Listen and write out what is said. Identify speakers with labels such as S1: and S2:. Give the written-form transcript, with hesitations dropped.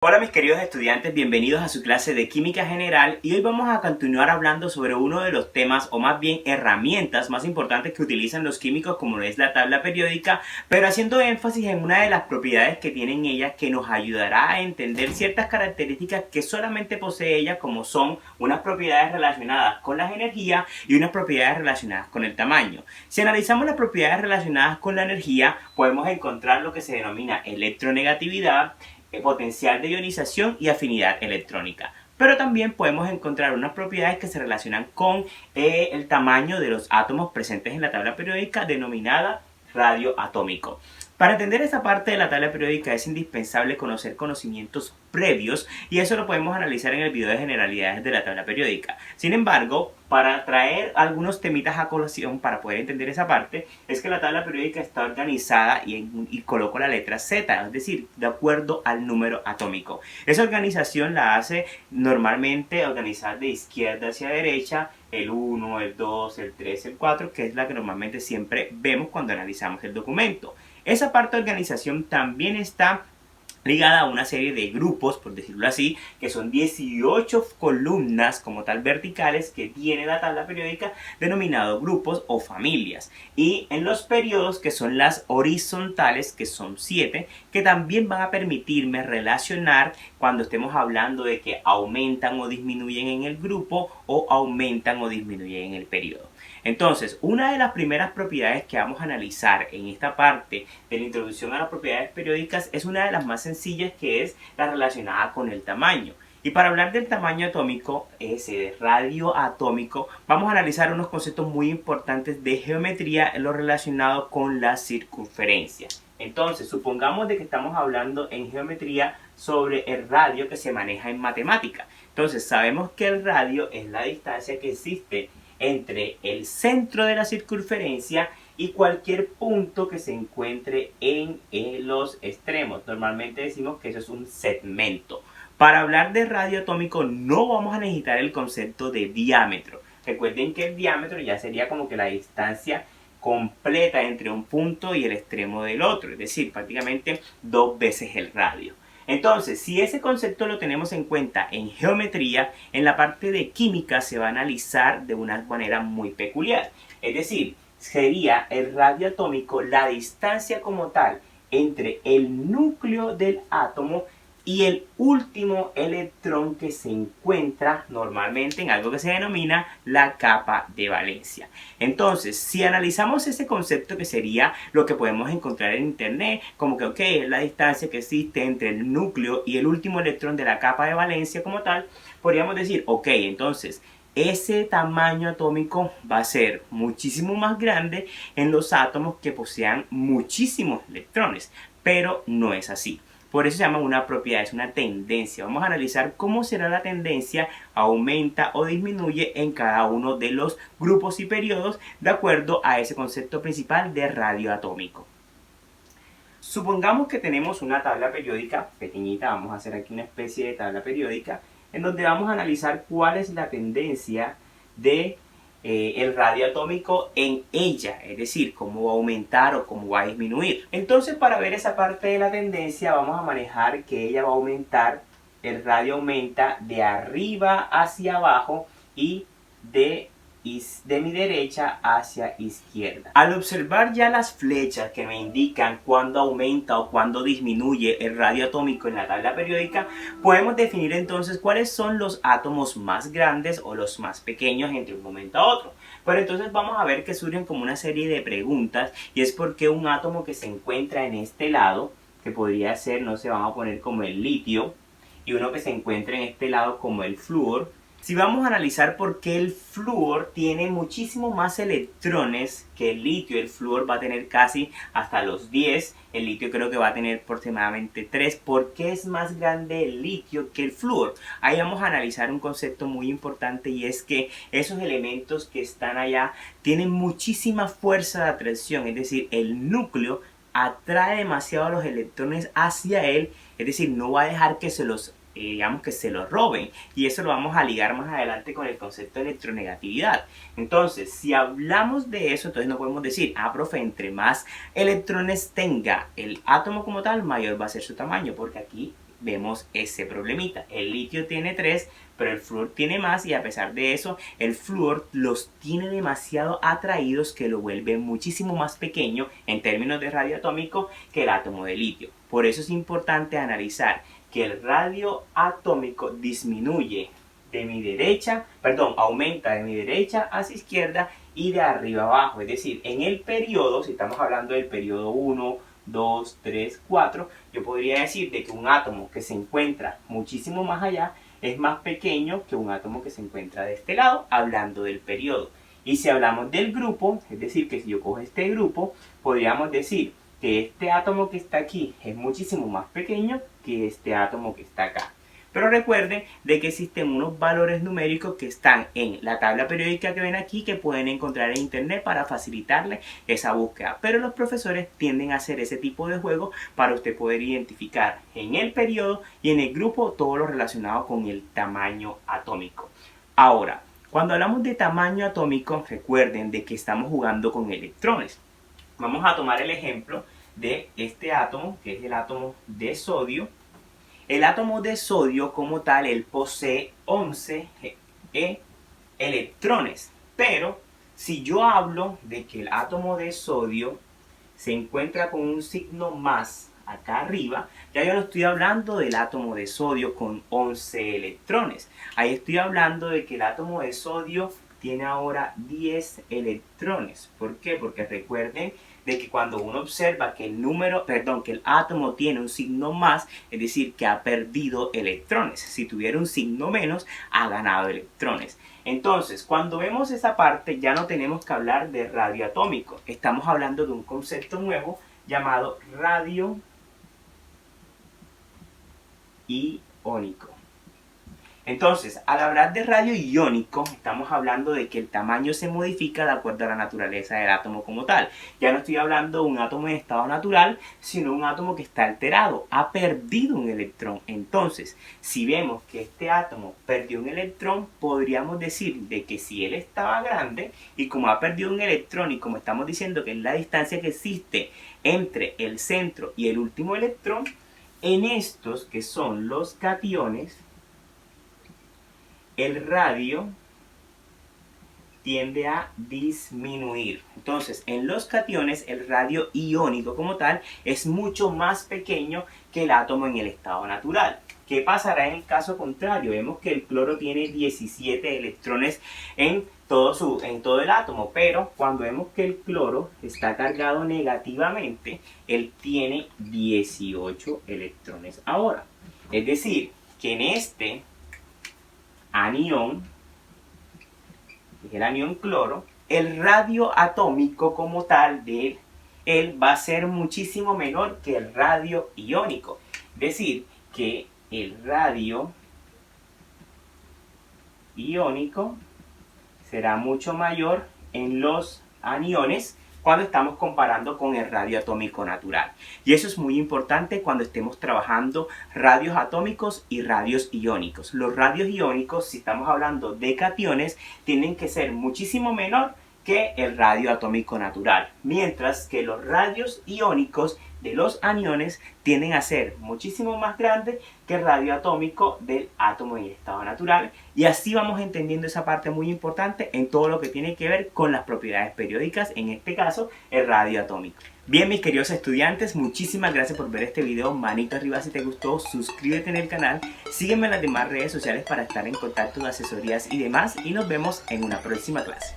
S1: Hola mis queridos estudiantes, bienvenidos a su clase de Química General y hoy vamos a continuar hablando sobre uno de los temas o más bien herramientas más importantes que utilizan los químicos como lo es la tabla periódica, pero haciendo énfasis en una de las propiedades que tienen ellas que nos ayudará a entender ciertas características que solamente posee ella, como son unas propiedades relacionadas con las energías y unas propiedades relacionadas con el tamaño. Si analizamos las propiedades relacionadas con la energía, podemos encontrar lo que se denomina electronegatividad, potencial de ionización y afinidad electrónica. Pero también podemos encontrar unas propiedades que se relacionan con el tamaño de los átomos presentes en la tabla periódica, denominada radio atómico. Para entender esta parte de la tabla periódica es indispensable conocer conocimientos previos y eso lo podemos analizar en el video de generalidades de la tabla periódica. Sin embargo, para traer algunos temitas a colación para poder entender esa parte, es que la tabla periódica está organizada y coloco la letra Z, es decir, de acuerdo al número atómico. Esa organización la hace normalmente organizar de izquierda hacia derecha, el 1, el 2, el 3, el 4, que es la que normalmente siempre vemos cuando analizamos el documento. Esa parte de organización también está ligada a una serie de grupos, por decirlo así, que son 18 columnas como tal verticales que tiene la tabla periódica, denominados grupos o familias. Y en los periodos, que son las horizontales, que son 7, que también van a permitirme relacionar cuando estemos hablando de que aumentan o disminuyen en el grupo o aumentan o disminuyen en el periodo. Entonces, una de las primeras propiedades que vamos a analizar en esta parte de la introducción a las propiedades periódicas es una de las más sencillas, que es la relacionada con el tamaño. Y para hablar del tamaño atómico, ese de radio atómico, vamos a analizar unos conceptos muy importantes de geometría en lo relacionado con la circunferencia. Entonces, supongamos de que estamos hablando en geometría sobre el radio que se maneja en matemática. Entonces, sabemos que el radio es la distancia que existe entre el centro de la circunferencia y cualquier punto que se encuentre en los extremos. Normalmente decimos que eso es un segmento. Para hablar de radio atómico no vamos a necesitar el concepto de diámetro. Recuerden que el diámetro ya sería como que la distancia completa entre un punto y el extremo del otro, es decir, prácticamente 2 veces el radio. Entonces, si ese concepto lo tenemos en cuenta en geometría, en la parte de química se va a analizar de una manera muy peculiar. Es decir, sería el radio atómico la distancia como tal entre el núcleo del átomo y el último electrón que se encuentra normalmente en algo que se denomina la capa de valencia. Entonces, si analizamos ese concepto, que sería lo que podemos encontrar en internet, como que es la distancia que existe entre el núcleo y el último electrón de la capa de valencia como tal, podríamos decir, entonces ese tamaño atómico va a ser muchísimo más grande en los átomos que posean muchísimos electrones, pero no es así. Por eso se llama una propiedad, es una tendencia. Vamos a analizar cómo será la tendencia, aumenta o disminuye en cada uno de los grupos y periodos de acuerdo a ese concepto principal de radio atómico. Supongamos que tenemos una tabla periódica pequeñita, vamos a hacer aquí una especie de tabla periódica en donde vamos a analizar cuál es la tendencia de el radio atómico en ella, es decir, cómo va a aumentar o cómo va a disminuir. Entonces, para ver esa parte de la tendencia, vamos a manejar que ella va a aumentar, el radio aumenta de arriba hacia abajo y de mi derecha hacia izquierda. Al observar ya las flechas que me indican cuándo aumenta o cuándo disminuye el radio atómico en la tabla periódica, podemos definir entonces cuáles son los átomos más grandes o los más pequeños entre un momento a otro. Pero entonces vamos a ver que surgen como una serie de preguntas, y es por qué un átomo que se encuentra en este lado, que podría ser, no sé, vamos a poner como el litio, y uno que se encuentra en este lado como el flúor. Si vamos a analizar por qué el flúor tiene muchísimo más electrones que el litio, el flúor va a tener casi hasta los 10, el litio creo que va a tener aproximadamente 3. ¿Por qué es más grande el litio que el flúor? Ahí vamos a analizar un concepto muy importante, y es que esos elementos que están allá tienen muchísima fuerza de atracción, es decir, el núcleo atrae demasiado a los electrones hacia él, es decir, no va a dejar que se los que se lo roben, y eso lo vamos a ligar más adelante con el concepto de electronegatividad. Entonces, si hablamos de eso, entonces no podemos decir, profe, entre más electrones tenga el átomo como tal, mayor va a ser su tamaño, porque aquí vemos ese problemita. El litio tiene 3, pero el flúor tiene más, y a pesar de eso, el flúor los tiene demasiado atraídos, que lo vuelve muchísimo más pequeño en términos de radio atómico que el átomo de litio. Por eso es importante analizar que el radio atómico aumenta de mi derecha hacia izquierda y de arriba abajo. Es decir, en el periodo, si estamos hablando del periodo 1, 2, 3, 4, yo podría decir de que un átomo que se encuentra muchísimo más allá es más pequeño que un átomo que se encuentra de este lado, hablando del periodo. Y si hablamos del grupo, es decir, que si yo cojo este grupo, podríamos decir que este átomo que está aquí es muchísimo más pequeño que este átomo que está acá. Pero recuerden de que existen unos valores numéricos que están en la tabla periódica que ven aquí, que pueden encontrar en internet para facilitarle esa búsqueda. Pero los profesores tienden a hacer ese tipo de juego para usted poder identificar en el periodo y en el grupo todo lo relacionado con el tamaño atómico. Ahora, cuando hablamos de tamaño atómico, recuerden de que estamos jugando con electrones. Vamos a tomar el ejemplo de este átomo, que es el átomo de sodio. El átomo de sodio como tal, él posee 11 electrones. Pero si yo hablo de que el átomo de sodio se encuentra con un signo más acá arriba, ya yo no estoy hablando del átomo de sodio con 11 electrones. Ahí estoy hablando de que el átomo de sodio tiene ahora 10 electrones. ¿Por qué? Porque recuerden de que cuando uno observa que el átomo tiene un signo más, es decir, que ha perdido electrones. Si tuviera un signo menos, ha ganado electrones. Entonces, cuando vemos esa parte, ya no tenemos que hablar de radio atómico. Estamos hablando de un concepto nuevo llamado radio iónico. Entonces, al hablar de radio iónico, estamos hablando de que el tamaño se modifica de acuerdo a la naturaleza del átomo como tal. Ya no estoy hablando de un átomo en estado natural, sino un átomo que está alterado, ha perdido un electrón. Entonces, si vemos que este átomo perdió un electrón, podríamos decir de que si él estaba grande, y como ha perdido un electrón, y como estamos diciendo que es la distancia que existe entre el centro y el último electrón, en estos que son los cationes, el radio tiende a disminuir. Entonces, en los cationes, el radio iónico como tal es mucho más pequeño que el átomo en el estado natural. ¿Qué pasará en el caso contrario? Vemos que el cloro tiene 17 electrones en todo el átomo, pero cuando vemos que el cloro está cargado negativamente, él tiene 18 electrones ahora. Es decir, que en este anión, el anión cloro, el radio atómico como tal de él va a ser muchísimo menor que el radio iónico. Es decir, que el radio iónico será mucho mayor en los aniones cuando estamos comparando con el radio atómico natural. Y eso es muy importante cuando estemos trabajando radios atómicos y radios iónicos. Los radios iónicos, si estamos hablando de cationes, tienen que ser muchísimo menor que el radio atómico natural, mientras que los radios iónicos de los aniones tienden a ser muchísimo más grandes que el radio atómico del átomo en estado natural, y así vamos entendiendo esa parte muy importante en todo lo que tiene que ver con las propiedades periódicas, en este caso el radio atómico. Bien, mis queridos estudiantes, muchísimas gracias por ver este video. Manito arriba si te gustó, suscríbete en el canal, sígueme en las demás redes sociales para estar en contacto de asesorías y demás, y nos vemos en una próxima clase.